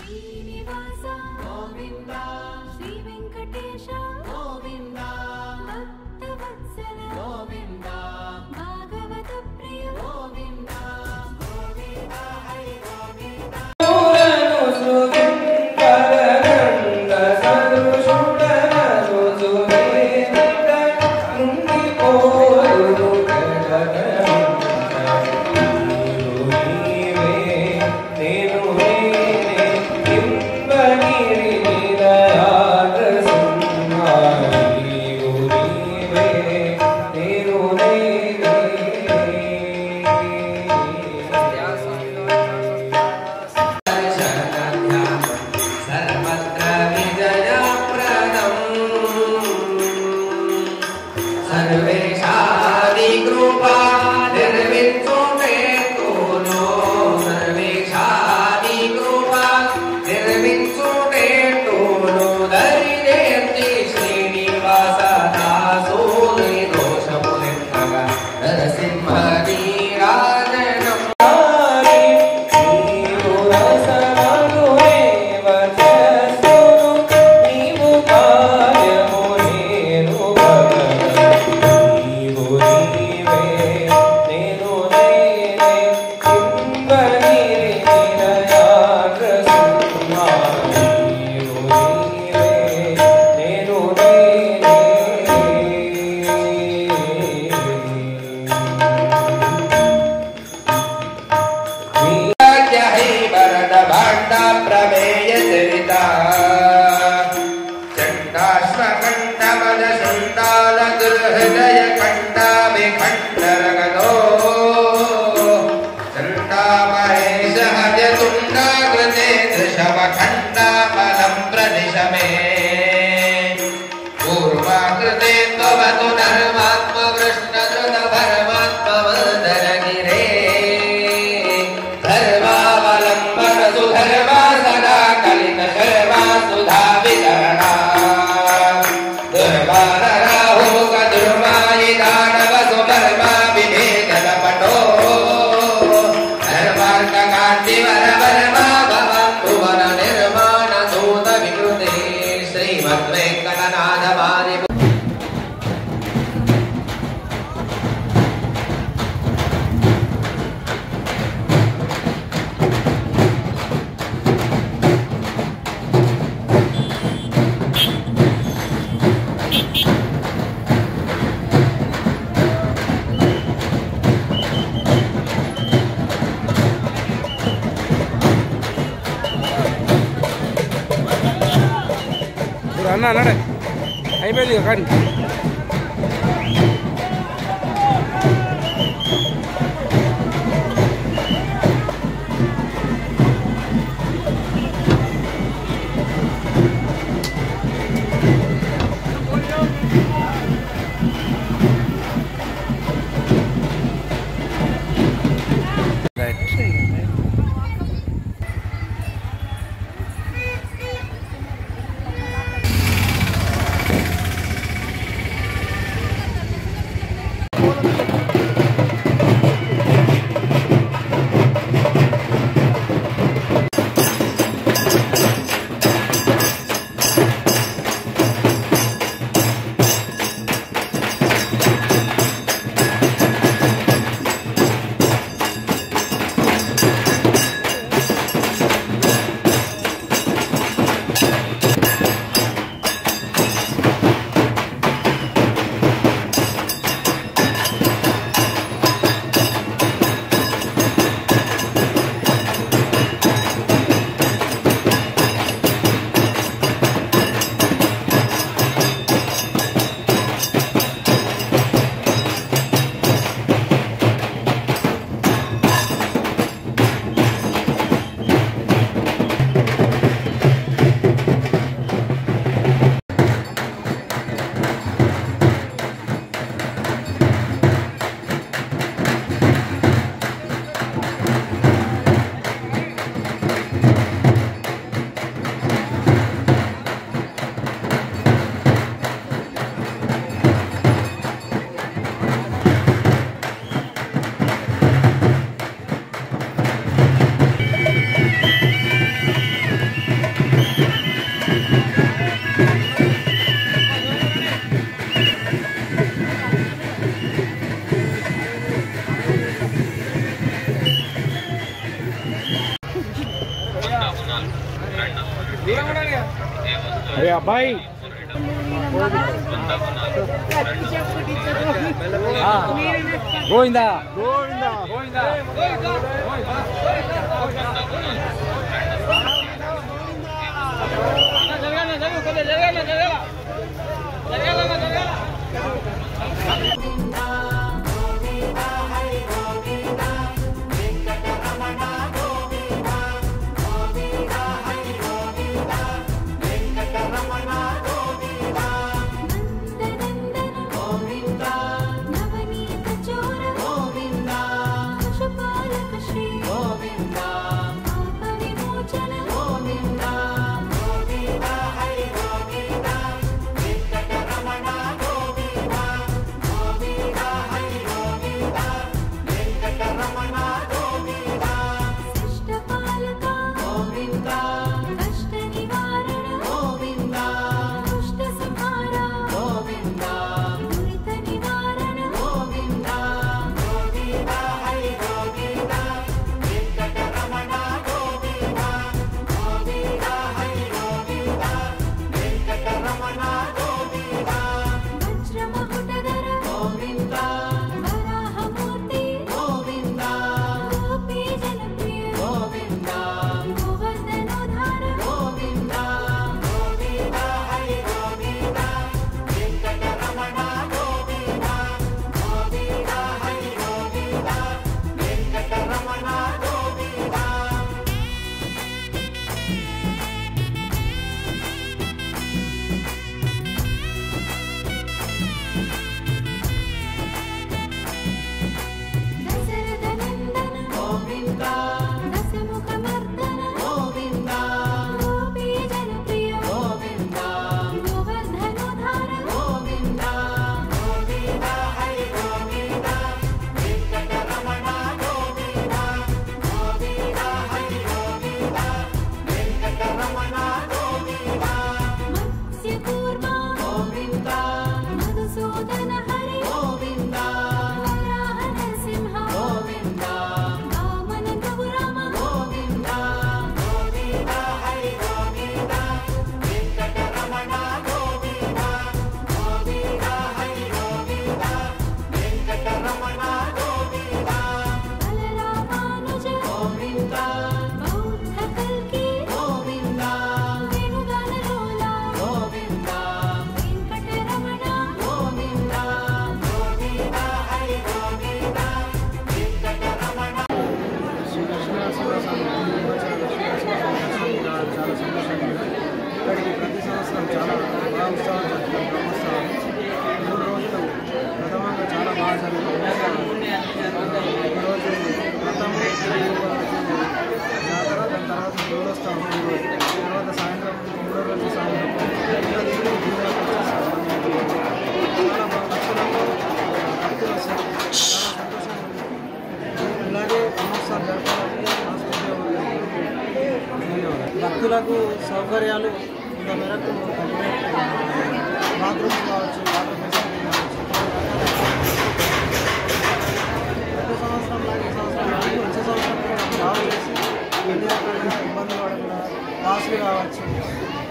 శ్రీనివాస గోవింద శ్రీ వెంకటేశ గోవింద భక్తవత్సల గోవింద భాగవత ప్రియ గోవింద గోవింద హరి గోవింద అన్న అన్నాడే అయిపోయింది కానీ अरे अब्बाई गोविंदा गोविंदा गोविंदा భక్తులకు సౌకర్యాలు ఇంత మేరకు బాత్రూమ్స్ కావచ్చు, వాటర్ ఫెసిలిటీ కావచ్చు, ప్రతి సంవత్సరం లాగే సంవత్సరం వచ్చే సంవత్సరం బాగు చేసి ఎన్ని రకాలుగా ఇబ్బందులు పడకుండా కాస్ట్లీ కావచ్చు,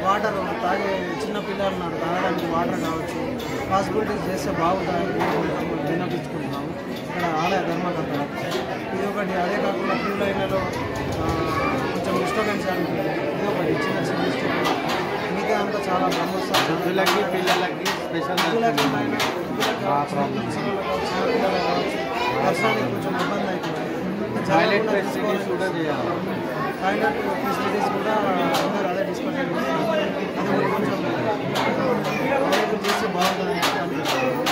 వాటర్ తాగే చిన్న పిల్లలు ఉన్నారు తాగడానికి వాటర్ కావచ్చు పాసిబిలిటీస్ చేస్తే బాగుంటాయని విన్నపించుకుంటున్నాము. ఇక్కడ ఆలయ ధర్మకర్త ఇది ఒకటి. అదే కాకుండా క్యూ లైన్లలో కొంచెం డిస్టర్బెన్స్ అనిపించింది. ఇది ఒకటి చిన్న చిన్న మిస్టేక్. మిగతా అంతా చాలా బ్రహ్మోత్సవం పిల్లలకి స్పెషల్ దర్శనానికి కొంచెం ఇబ్బంది అవుతుంది. టాయిలెట్ ఫెసిలిటీస్ కూడా చేయాలి. టాయిలెట్ ఫెసిలిటీస్ కూడా అందరూ అదే డిస్కషన్ అది కొంచెం చేస్తే బాగుంటుంది.